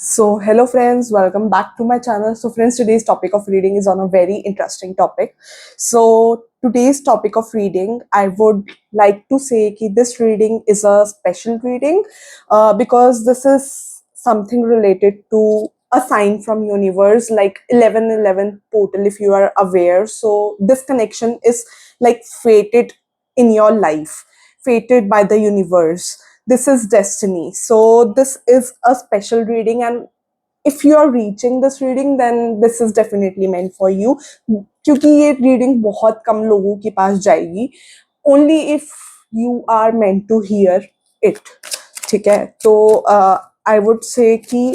So, hello friends, welcome back to my channel. So, friends, today's topic of reading is on a very interesting topic. So, today's topic of reading, I would like to say that this reading is a special reading because this is something related to a sign from universe like 1111 portal, if you are aware. So, this connection is like fated in your life, fated by the universe. This is destiny. So this is a special reading, and if you are reaching this reading, then this is definitely meant for you. क्योंकि ये reading बहुत कम लोगों के पास जाएगी. Only if you are meant to hear it. ठीक है. तो I would say कि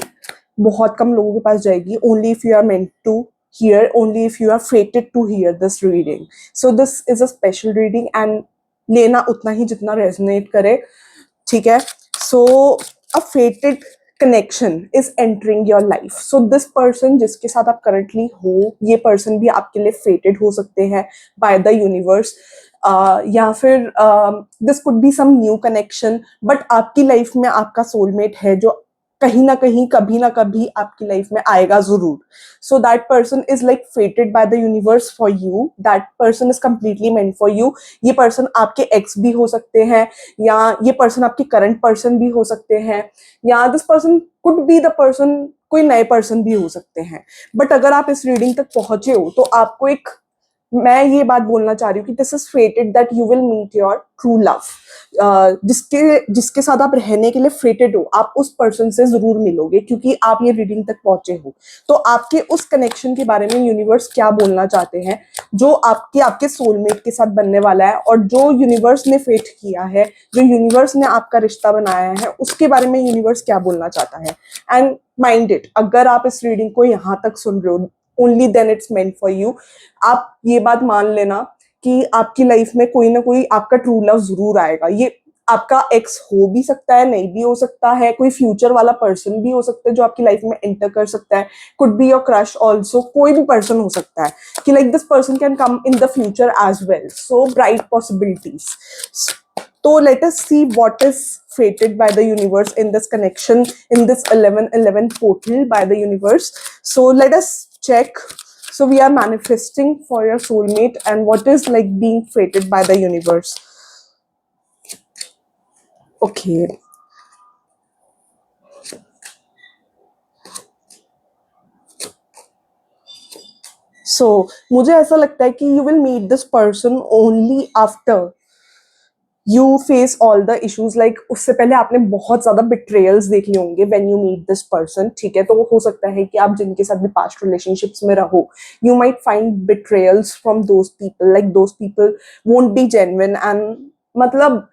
बहुत कम लोगों के पास जाएगी. Only if you are meant to hear, only if you are fated to hear this reading. So this is a special reading, and लेना उतना ही जितना resonate करे. ठीक है. So a fated connection is entering your life. So this person जिसके साथ आप currently हो, ये person भी आपके लिए fated हो सकते हैं by the universe. या फिर this could be some new connection, but आपकी life में आपका soulmate है जो कहीं ना कहीं कभी ना कभी आपकी लाइफ में आएगा जरूर. So that person is like फेटेड by the universe for you. That person is completely meant for you. ये पर्सन आपके एक्स भी हो सकते हैं, या ये पर्सन आपके करंट पर्सन भी हो सकते हैं, या this person could be the person, कोई नए पर्सन भी हो सकते हैं. बट अगर आप इस रीडिंग तक पहुंचे हो तो आपको एक, मैं ये बात बोलना चाह रही हूँ कि this is fated that you will meet your true love. जिसके जिसके साथ आप रहने के लिए फेटेड हो, आप उस पर्सन से जरूर मिलोगे क्योंकि आप ये रीडिंग तक पहुंचे हो. तो आपके उस कनेक्शन के बारे में यूनिवर्स क्या बोलना चाहते हैं, जो आपके आपके सोलमेट के साथ बनने वाला है, और जो यूनिवर्स ने फेट किया है, जो यूनिवर्स ने आपका रिश्ता बनाया है, उसके बारे में यूनिवर्स क्या बोलना चाहता है. एंड माइंड इट, अगर आप इस रीडिंग को यहाँ तक सुन रहे हो, only then it's meant for you. आप ये बात मान लेना कि आपकी लाइफ में कोई ना कोई आपका ट्रू लव जरूर आएगा. ये आपका एक्स हो भी सकता है, नहीं भी हो सकता है, कोई फ्यूचर वाला पर्सन भी हो सकता है जो आपकी लाइफ में एंटर कर सकता है. Could be your crush also, कोई भी पर्सन हो सकता है कि like this person can come in the future as well. So bright possibilities. So let us see what is fated by the universe in this connection, in this 1111 portal by the universe. So let us check. So we are manifesting for your soulmate, and what is like being fated by the universe. Okay. So मुझे ऐसा लगता है कि you will meet this person only after you face all the issues. Like उससे पहले आपने बहुत ज्यादा बिट्रेयल्स देख लिए होंगे when you meet this person. ठीक है. तो हो सकता है कि आप जिनके साथ भी पास्ट रिलेशनशिप्स में रहो, you might find betrayals from those people. Like those people won't be genuine, and मतलब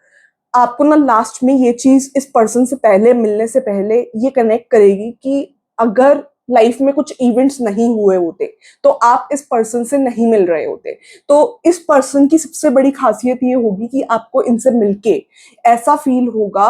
आपको ना लास्ट में ये चीज इस पर्सन से पहले मिलने से पहले ये कनेक्ट करेगी कि अगर लाइफ में कुछ इवेंट्स नहीं हुए होते तो आप इस पर्सन से नहीं मिल रहे होते. तो इस पर्सन की सबसे बड़ी खासियत ये होगी कि आपको इनसे मिलके ऐसा फील होगा.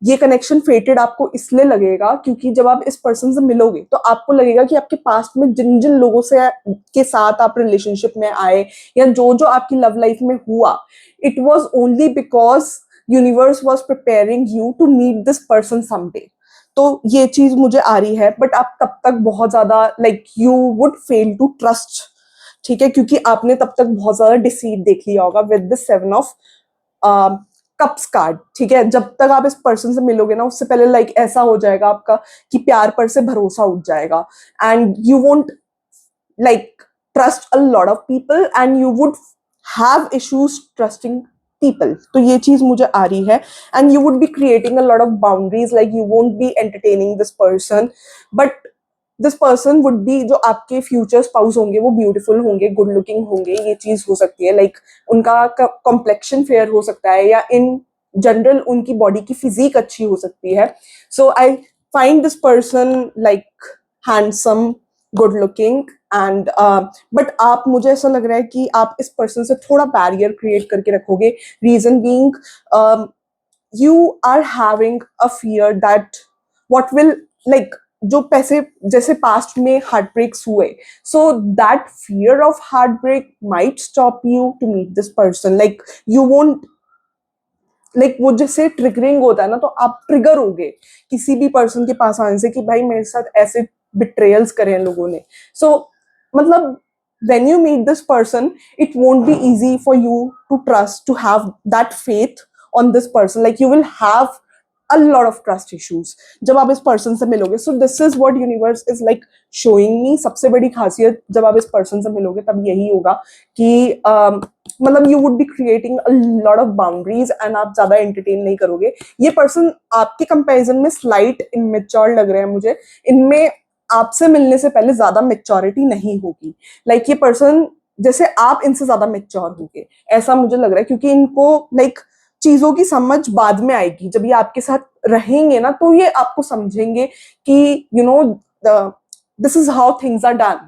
ये कनेक्शन फेटेड आपको इसलिए लगेगा क्योंकि जब आप इस पर्सन से मिलोगे तो आपको लगेगा कि आपके पास्ट में जिन जिन लोगों से के साथ आप रिलेशनशिप में आए, या जो जो आपकी लव लाइफ में हुआ, it was only because universe was preparing you to meet this person someday. तो ये चीज मुझे आ रही है. बट आप तब तक बहुत ज्यादा like you would fail to trust. ठीक है. क्योंकि आपने तब तक बहुत ज्यादा डिसीट देख लिया होगा with the 7 of cups card. ठीक है. जब तक आप इस पर्सन से मिलोगे ना, उससे पहले लाइक ऐसा हो जाएगा आपका कि प्यार पर से भरोसा उठ जाएगा, and you won't like trust a lot of people, and you would have issues trusting people. तो ये चीज मुझे आ रही है. And you would be creating a lot of boundaries, like you won't be entertaining this person, but this person would be, जो आपके future spouse होंगे वो ब्यूटीफुल होंगे, गुड लुकिंग होंगे. ये चीज हो सकती है. लाइक उनका कॉम्प्लेक्शन फेयर हो सकता है, या इन जनरल उनकी बॉडी की फिजिक अच्छी हो सकती है. So I find this person like handsome, good looking, and but आप, मुझे ऐसा लग रहा है कि आप इस पर्सन से थोड़ा बैरियर क्रिएट करके रखोगे. Reason being you are having a fear that what will, like जो पैसे जैसे पास्ट में हार्ट ब्रेक्स हुए, so that fear of heart break might stop you to meet this person. Like you won't like वो जैसे triggering होता है ना, तो आप ट्रिगर हो गए किसी भी पर्सन के पास आने से कि भाई मेरे साथ ऐसे बिट्रेयल्स करे हैं लोगों ने. सो मतलब when you meet this person, it won't be easy for you to trust, to have that faith on this person. Like you will have a lot of trust issues जब आप इस पर्सन से मिलोगे. So this is what universe is like showing me. सबसे बड़ी खासियत जब आप इस पर्सन से मिलोगे तब यही होगा कि मतलब you would be creating a lot of boundaries and आप ज्यादा एंटरटेन नहीं करोगे. ये पर्सन आपके कंपैरिजन में स्लाइट इमेच्योर लग रहे हैं मुझे. इनमें आपसे मिलने से पहले ज्यादा मेच्योरिटी नहीं होगी. लाइक ये पर्सन जैसे आप इनसे ज्यादा मेच्योर होगे ऐसा मुझे लग रहा है, क्योंकि इनको लाइक चीजों की समझ बाद में आएगी. जब ये आपके साथ रहेंगे ना तो ये आपको समझेंगे कि you know this is how things are done,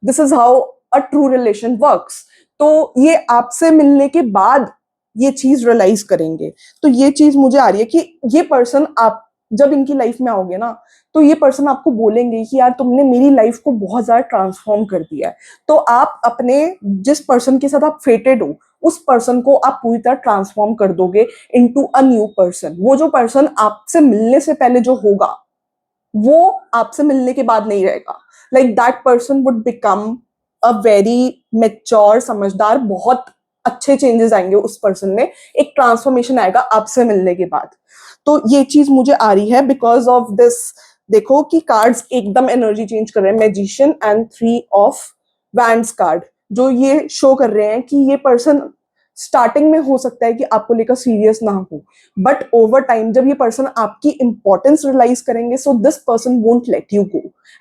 this is how a true relation works. तो ये आपसे मिलने के बाद ये चीज रियलाइज करेंगे. तो ये चीज मुझे आ रही है कि ये पर्सन आप जब इनकी लाइफ में आओगे ना तो ये पर्सन आपको बोलेंगे कि यार तुमने मेरी लाइफ को बहुत ज्यादा ट्रांसफॉर्म कर दिया है. तो आप अपने जिस पर्सन के साथ आप फेटेड हो उस पर्सन को आप पूरी तरह ट्रांसफॉर्म कर दोगे इनटू अ न्यू पर्सन. वो जो पर्सन आपसे मिलने से पहले जो होगा वो आपसे मिलने के बाद नहीं रहेगा. Like that person would become a very mature, समझदार. बहुत अच्छे चेंजेस आएंगे उस पर्सन में, एक ट्रांसफॉर्मेशन आएगा आपसे मिलने के बाद. तो ये चीज मुझे आ रही है बिकॉज ऑफ दिस. देखो कि कार्ड्स एकदम एनर्जी चेंज कर रहे हैं. Magician and 3 of wands card जो ये शो कर रहे हैं कि ये पर्सन स्टार्टिंग में हो सकता है कि आपको लेकर सीरियस ना हो, बट ओवर टाइम जब ये पर्सन आपकी इंपॉर्टेंस रियलाइज करेंगे, so this person won't let you go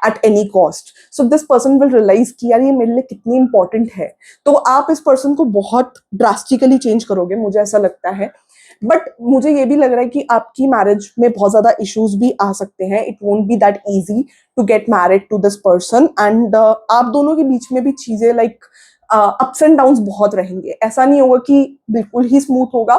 at any cost. So this person will realise कि यार ये मेरे लिए कितनी इंपॉर्टेंट है. तो आप इस पर्सन को बहुत ड्रास्टिकली चेंज करोगे, मुझे ऐसा लगता है. बट मुझे ये भी लग रहा है कि आपकी मैरिज में बहुत ज्यादा इश्यूज भी आ सकते हैं. It won't be that easy to get married to this person. And आप दोनों के बीच में भी चीजें लाइक अप्स एंड डाउन्स बहुत रहेंगे. ऐसा नहीं होगा कि बिल्कुल ही स्मूथ होगा.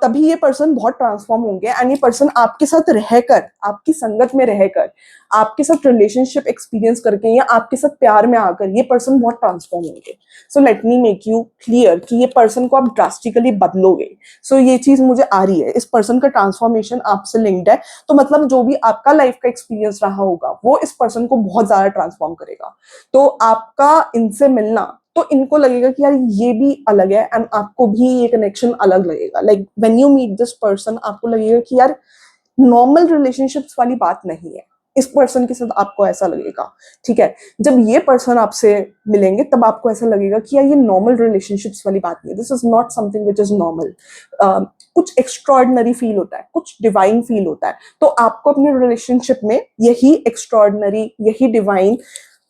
तभी ये पर्सन बहुत ट्रांसफॉर्म होंगे एंड ये पर्सन आपके साथ रहकर, आपकी संगत में रहकर, आपके साथ रिलेशनशिप एक्सपीरियंस करके या आपके साथ प्यार में आकर ये पर्सन बहुत ट्रांसफॉर्म होंगे. So let me make you clear कि ये पर्सन को आप ड्रास्टिकली बदलोगे. सो ये चीज मुझे आ रही है. इस पर्सन का ट्रांसफॉर्मेशन आपसे लिंक्ड है. तो मतलब जो भी आपका लाइफ का एक्सपीरियंस रहा होगा वो इस पर्सन को बहुत ज्यादा ट्रांसफॉर्म करेगा. तो आपका इनसे मिलना तो इनको लगेगा कि यार ये भी अलग है एंड आपको भी ये कनेक्शन अलग लगेगा. Like when you meet this person आपको लगेगा कि यार नॉर्मल रिलेशनशिप्स वाली बात नहीं है. इस पर्सन के साथ आपको ऐसा लगेगा. ठीक है, जब ये पर्सन आपसे मिलेंगे तब आपको ऐसा लगेगा कि यार ये नॉर्मल रिलेशनशिप्स वाली बात नहीं है. This is not something which is normal. कुछ एक्स्ट्रॉर्डनरी फील होता है, कुछ डिवाइन फील होता है. तो आपको अपने रिलेशनशिप में यही एक्स्ट्रॉर्डनरी, यही डिवाइन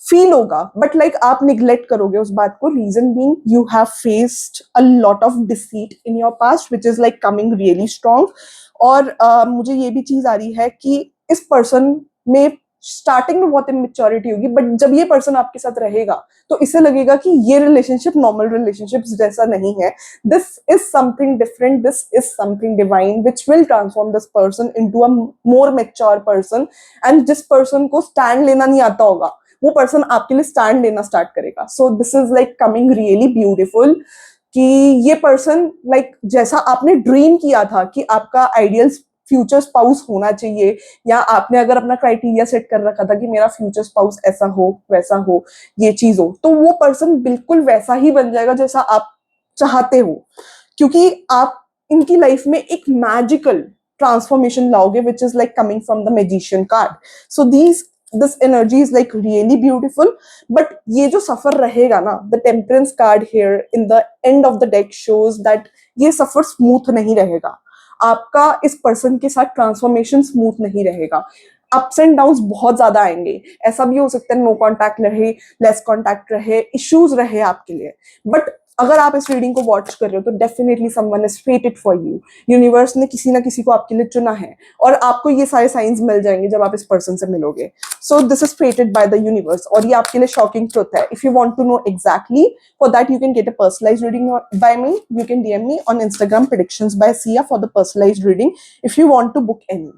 फील होगा. बट लाइक आप निग्लेक्ट करोगे उस बात को. Reason being you have faced a lot of deceit in your past which is like coming really strong. और मुझे ये भी चीज आ रही है कि इस पर्सन में स्टार्टिंग में बहुत इमेच्योरिटी होगी, बट जब ये पर्सन आपके साथ रहेगा तो इसे लगेगा कि ये रिलेशनशिप नॉर्मल रिलेशनशिप्स जैसा नहीं है. This is something different, this is something divine which will transform this person into a more mature person. And जिस पर्सन को स्टैंड लेना नहीं आता होगा वो पर्सन आपके लिए स्टैंड लेना स्टार्ट करेगा. सो this is like coming really beautiful कि ये पर्सन लाइक जैसा आपने ड्रीम किया था कि आपका आइडियल फ्यूचर स्पाउस होना चाहिए, या आपने अगर अपना क्राइटेरिया सेट कर रखा था कि मेरा फ्यूचर स्पाउस ऐसा हो, वैसा हो, ये चीज हो, तो वो पर्सन बिल्कुल वैसा ही बन जाएगा जैसा आप चाहते हो. क्योंकि आप इनकी लाइफ में एक मैजिकल ट्रांसफॉर्मेशन लाओगे विच is like coming from the magician card. So this energy is like really beautiful. But ये जो सफर रहेगा ना, the temperance card here in the end of the deck shows that ये सफर स्मूथ नहीं रहेगा. आपका इस पर्सन के साथ ट्रांसफॉर्मेशन स्मूथ नहीं रहेगा. अप्स एंड डाउन्स बहुत ज्यादा आएंगे. ऐसा भी हो सकता है नो कॉन्टैक्ट रहे, लेस कॉन्टैक्ट रहे, इश्यूज रहे आपके लिए. बट अगर आप इस रीडिंग को वॉच कर रहे हो तो definitely someone is फेटेड for you. Universe ने किसी ना किसी को आपके लिए चुना है और आपको ये सारे साइंस मिल जाएंगे जब आप इस पर्सन से मिलोगे. So this is fated by the universe और ये आपके लिए शॉकिंग ट्रुथ है. If you want to know exactly, for that you can get a personalised reading by me. You can DM me on Instagram predictions by Sia for the personalised reading if you want to book any.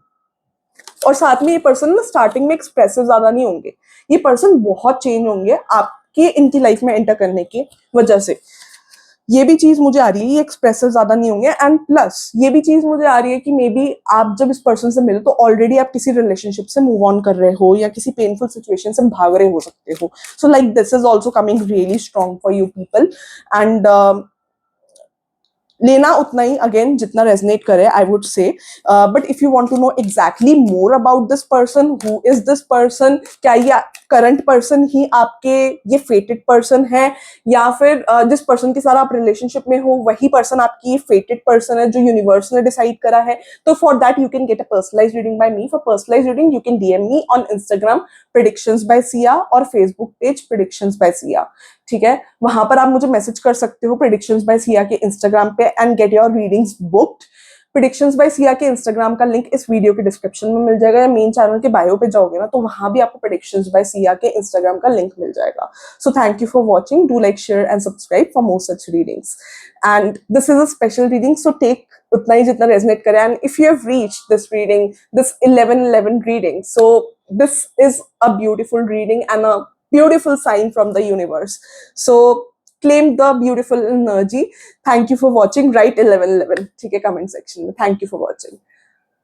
और साथ में ये person ना starting में expressive ज्यादा नहीं होंगे. ये पर्सन बहुत चेंज होंगे आपके इनकी लाइफ में एंटर करने की वजह से. ये भी चीज मुझे आ रही है, ये एक्सप्रेसिव ज्यादा नहीं होंगे, एंड प्लस ये भी चीज मुझे आ रही है कि मे बी आप जब इस पर्सन से मिले तो ऑलरेडी आप किसी रिलेशनशिप से मूव ऑन कर रहे हो या किसी पेनफुल सिचुएशन से भाग रहे हो सकते हो. So like this is also coming really strong for you people. And लेना उतना ही अगेन जितना रेजनेट करे, I would say. But if you want to know exactly more about this person, who is this person, क्या ये current person ही आपके ये फेटेड person है, या फिर जिस पर्सन के साथ आप रिलेशनशिप में हो वही पर्सन आपकी ये फेटेड पर्सन है जो यूनिवर्स ने डिसाइड करा है, तो for that you can get a personalize reading by me. For personalize reading you can DM me on Instagram predictions by Siya और Facebook page predictions by Siya. ठीक है, वहां पर आप मुझे मैसेज कर सकते हो प्रेडिक्शंस बाय सिया के इंस्टाग्राम पे and get your readings booked. Predictions by Sia के इंस्टाग्राम का लिंक इस वीडियो के डिस्क्रिप्शन में मिल जाएगा, या मेन चैनल के बायो पे जाओगे ना तो वहां भी आपको प्रेडिक्शंस बाय सिया के इंस्टाग्राम का लिंक मिल जाएगा. So thank you for watching. Do like, share and subscribe for more such readings. And this is a special reading, so take उतना ही जितना रेजनेट करे. And if you have reached this reading, this 11-11 reading, so this is a beautiful reading and a beautiful sign from the universe. So claim the beautiful energy. Thank you for watching. Write 11-11 ठीक है comment section में. Thank you for watching.